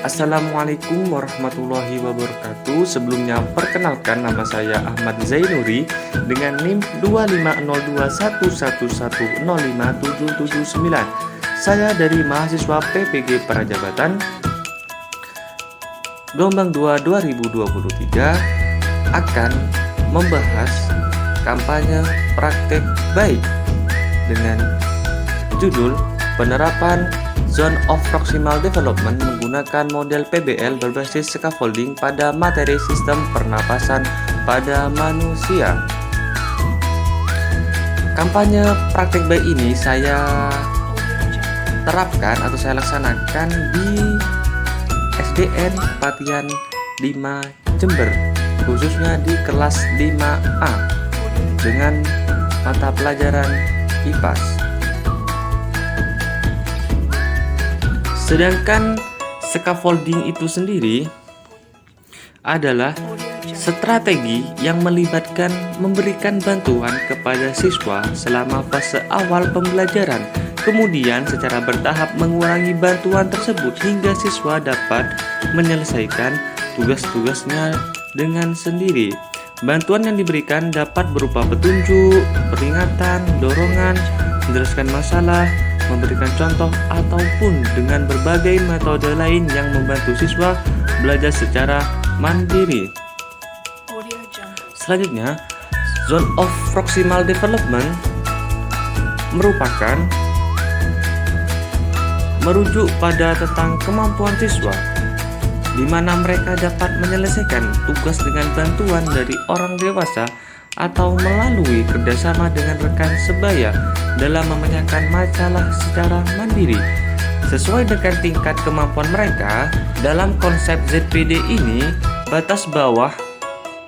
Assalamualaikum warahmatullahi wabarakatuh. Sebelumnya perkenalkan, nama saya Ahmad Zainuri dengan NIM 2502111057779. Saya dari mahasiswa PPG Prajabatan Gelombang 2 2023 akan membahas kampanye praktek baik dengan judul penerapan Zone of Proximal Development menggunakan model PBL berbasis scaffolding pada materi sistem pernapasan pada manusia. Kampanye praktek baik ini saya terapkan atau saya laksanakan di SDN Kepatihan 5 Jember, khususnya di kelas 5A dengan mata pelajaran IPAS. Sedangkan scaffolding itu sendiri adalah strategi yang melibatkan memberikan bantuan kepada siswa selama fase awal pembelajaran, kemudian secara bertahap mengurangi bantuan tersebut hingga siswa dapat menyelesaikan tugas-tugasnya dengan sendiri. Bantuan yang diberikan dapat berupa petunjuk, peringatan, dorongan, menjelaskan masalah, memberikan contoh, ataupun dengan berbagai metode lain yang membantu siswa belajar secara mandiri. Selanjutnya, Zone of Proximal Development merujuk pada tentang kemampuan siswa, di mana mereka dapat menyelesaikan tugas dengan bantuan dari orang dewasa atau melalui kerjasama dengan rekan sebaya dalam memecahkan masalah secara mandiri sesuai dengan tingkat kemampuan mereka. Dalam konsep ZPD ini, batas bawah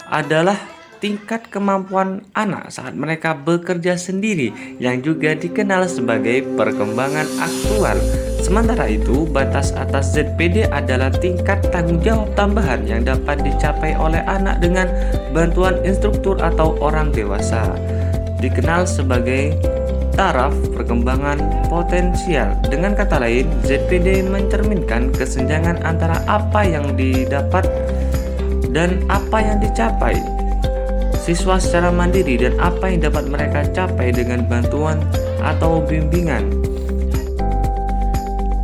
adalah tingkat kemampuan anak saat mereka bekerja sendiri yang juga dikenal sebagai perkembangan aktual. Sementara itu, batas atas ZPD adalah tingkat tanggung jawab tambahan yang dapat dicapai oleh anak dengan bantuan instruktur atau orang dewasa, dikenal sebagai taraf perkembangan potensial. Dengan kata lain, ZPD mencerminkan kesenjangan antara apa yang didapat dan apa yang dicapai siswa secara mandiri dan apa yang dapat mereka capai dengan bantuan atau bimbingan.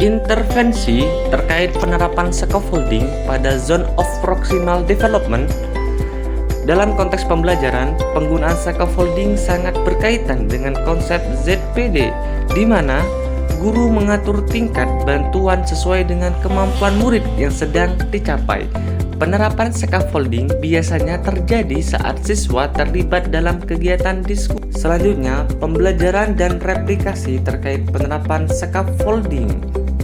Intervensi terkait penerapan scaffolding pada Zone of Proximal Development. Dalam konteks pembelajaran, penggunaan scaffolding sangat berkaitan dengan konsep ZPD, di mana guru mengatur tingkat bantuan sesuai dengan kemampuan murid yang sedang dicapai. Penerapan scaffolding biasanya terjadi saat siswa terlibat dalam kegiatan diskusi. Selanjutnya, pembelajaran dan replikasi terkait penerapan scaffolding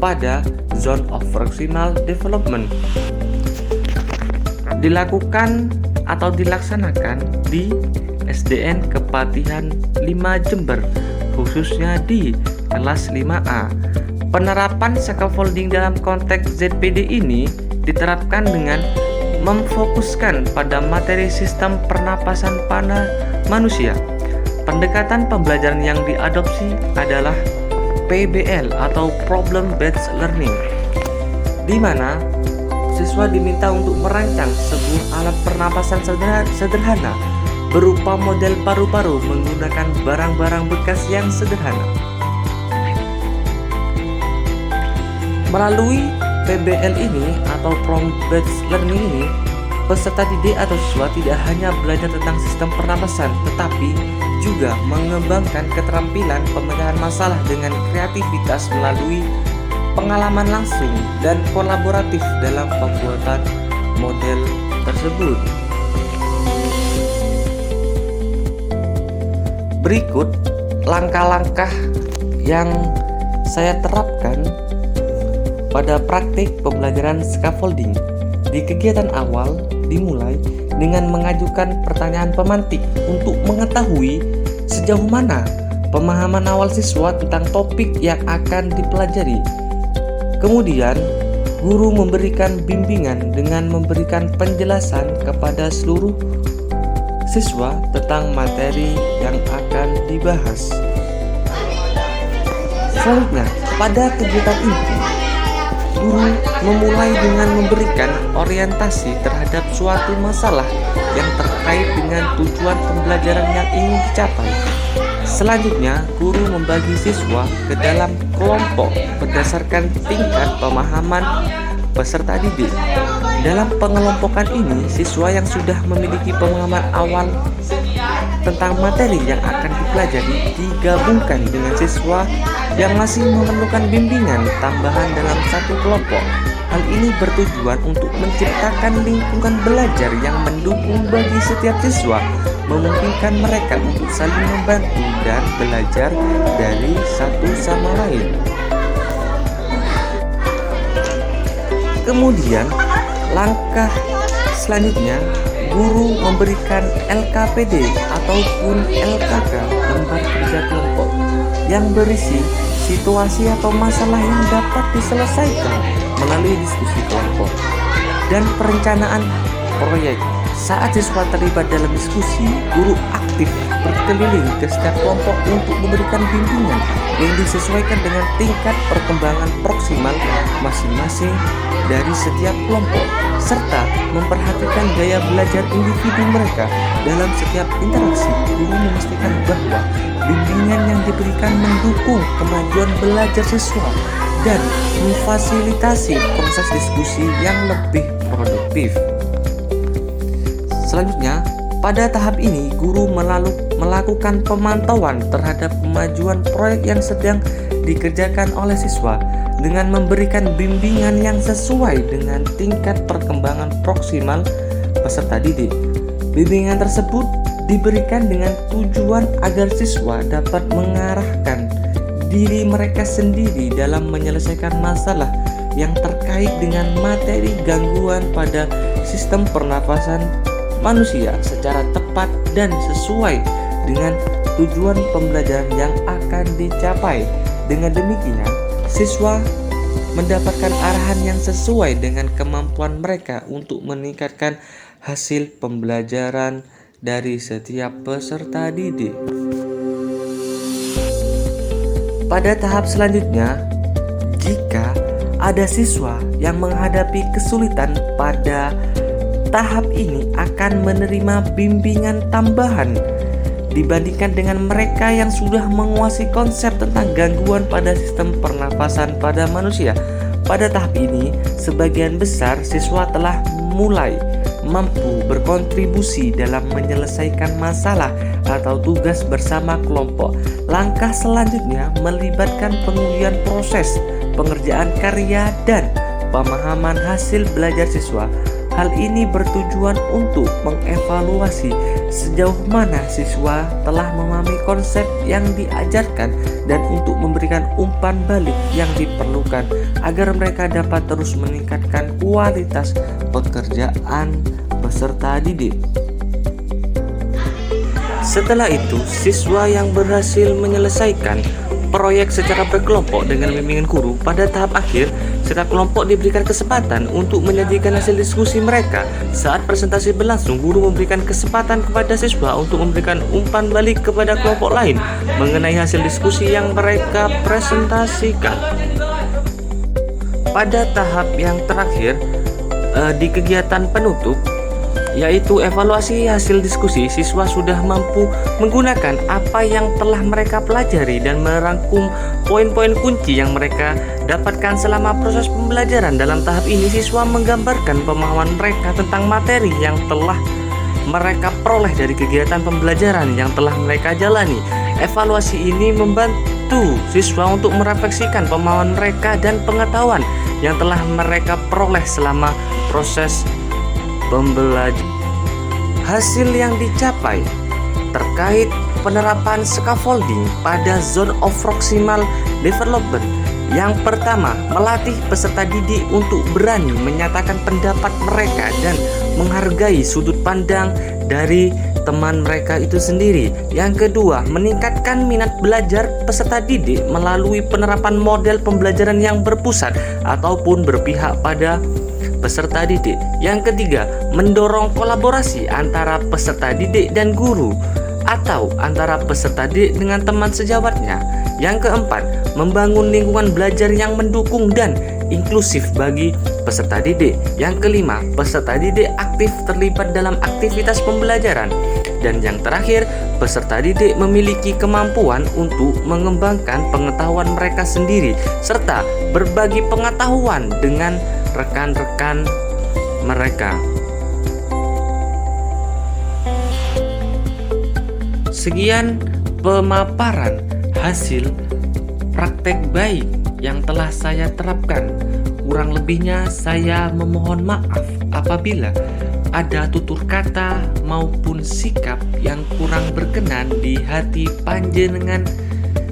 pada Zone of Proximal Development dilakukan atau dilaksanakan di SDN Kepatihan 5 Jember, khususnya di kelas 5A. Penerapan scaffolding dalam konteks ZPD ini diterapkan dengan memfokuskan pada materi sistem pernapasan pada manusia. Pendekatan pembelajaran yang diadopsi adalah PBL atau Problem Based Learning, di mana siswa diminta untuk merancang sebuah alat pernapasan sederhana berupa model paru-paru menggunakan barang-barang bekas yang sederhana. Melalui PBL ini atau Problem Based Learning ini, peserta didik atau siswa tidak hanya belajar tentang sistem pernapasan, tetapi juga mengembangkan keterampilan pemecahan masalah dengan kreativitas melalui pengalaman langsung dan kolaboratif dalam pembuatan model tersebut. Berikut langkah-langkah yang saya terapkan pada praktik pembelajaran scaffolding. Di kegiatan awal dimulai dengan mengajukan pertanyaan pemantik untuk mengetahui sejauh mana pemahaman awal siswa tentang topik yang akan dipelajari. Kemudian, guru memberikan bimbingan dengan memberikan penjelasan kepada seluruh siswa tentang materi yang akan dibahas. Selanjutnya, pada kegiatan inti Guru memulai dengan memberikan orientasi terhadap suatu masalah yang terkait dengan tujuan pembelajaran yang ingin dicapai. Selanjutnya, guru membagi siswa ke dalam kelompok berdasarkan tingkat pemahaman peserta didik. Dalam pengelompokan ini, siswa yang sudah memiliki pemahaman awal tentang materi yang akan dipelajari digabungkan dengan siswa yang masih memerlukan bimbingan tambahan dalam satu kelompok. Hal ini bertujuan untuk menciptakan lingkungan belajar yang mendukung bagi setiap siswa, memungkinkan mereka untuk saling membantu dan belajar dari satu sama lain. Kemudian, langkah selanjutnya, guru memberikan LKPD ataupun LKK, lembar kerja kelompok, yang berisi situasi atau masalah yang dapat diselesaikan melalui diskusi kelompok dan perencanaan proyek. Saat siswa terlibat dalam diskusi, guru aktif berkeliling ke setiap kelompok untuk memberikan bimbingan yang disesuaikan dengan tingkat perkembangan proksimal masing-masing dari setiap kelompok, serta memperhatikan gaya belajar individu mereka dalam setiap interaksi. Guru memastikan bahwa bimbingan yang diberikan mendukung kemajuan belajar siswa dan memfasilitasi proses diskusi yang lebih produktif. Selanjutnya, pada tahap ini guru melakukan pemantauan terhadap kemajuan proyek yang sedang dikerjakan oleh siswa dengan memberikan bimbingan yang sesuai dengan tingkat perkembangan proksimal peserta didik. Bimbingan tersebut diberikan dengan tujuan agar siswa dapat mengarahkan diri mereka sendiri dalam menyelesaikan masalah yang terkait dengan materi gangguan pada sistem pernafasan manusia secara tepat dan sesuai dengan tujuan pembelajaran yang akan dicapai. Dengan demikian, siswa mendapatkan arahan yang sesuai dengan kemampuan mereka untuk meningkatkan hasil pembelajaran dari setiap peserta didik. Pada tahap selanjutnya, jika ada siswa yang menghadapi kesulitan pada tahap ini akan menerima bimbingan tambahan dibandingkan dengan mereka yang sudah menguasai konsep tentang gangguan pada sistem pernafasan pada manusia. Pada tahap ini, sebagian besar siswa telah mulai mampu berkontribusi dalam menyelesaikan masalah atau tugas bersama kelompok. Langkah selanjutnya melibatkan pengujian proses, pengerjaan karya, dan pemahaman hasil belajar siswa. Hal ini bertujuan untuk mengevaluasi sejauh mana siswa telah memahami konsep yang diajarkan dan untuk memberikan umpan balik yang diperlukan agar mereka dapat terus meningkatkan kualitas pekerjaan peserta didik. Setelah itu, siswa yang berhasil menyelesaikan proyek secara berkelompok dengan bimbingan guru, pada tahap akhir setiap kelompok diberikan kesempatan untuk menyajikan hasil diskusi mereka. Saat presentasi berlangsung, guru memberikan kesempatan kepada siswa untuk memberikan umpan balik kepada kelompok lain mengenai hasil diskusi yang mereka presentasikan. Pada tahap yang terakhir, di kegiatan penutup, yaitu evaluasi hasil diskusi, siswa sudah mampu menggunakan apa yang telah mereka pelajari dan merangkum poin-poin kunci yang mereka dapatkan selama proses pembelajaran. Dalam tahap ini, siswa menggambarkan pemahaman mereka tentang materi yang telah mereka peroleh dari kegiatan pembelajaran yang telah mereka jalani. Evaluasi ini membantu siswa untuk merefleksikan pemahaman mereka dan pengetahuan yang telah mereka peroleh selama proses pembelajaran. Hasil yang dicapai terkait penerapan scaffolding pada zone of proximal development. Yang pertama, melatih peserta didik untuk berani menyatakan pendapat mereka dan menghargai sudut pandang dari teman mereka itu sendiri. Yang kedua, meningkatkan minat belajar peserta didik melalui penerapan model pembelajaran yang berpusat ataupun berpihak pada peserta didik. Yang ketiga, mendorong kolaborasi antara peserta didik dan guru atau antara peserta didik dengan teman sejawatnya. Yang keempat, membangun lingkungan belajar yang mendukung dan inklusif bagi peserta didik. Yang kelima, peserta didik aktif terlibat dalam aktivitas pembelajaran. Dan yang terakhir, peserta didik memiliki kemampuan untuk mengembangkan pengetahuan mereka sendiri serta berbagi pengetahuan dengan rekan-rekan mereka. Sekian pemaparan hasil praktek baik yang telah saya terapkan. Kurang lebihnya saya memohon maaf apabila ada tutur kata maupun sikap yang kurang berkenan di hati panjenengan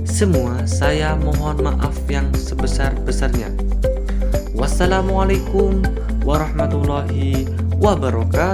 semua. Saya mohon maaf yang sebesar-besarnya. Wassalamualaikum warahmatullahi wabarakatuh.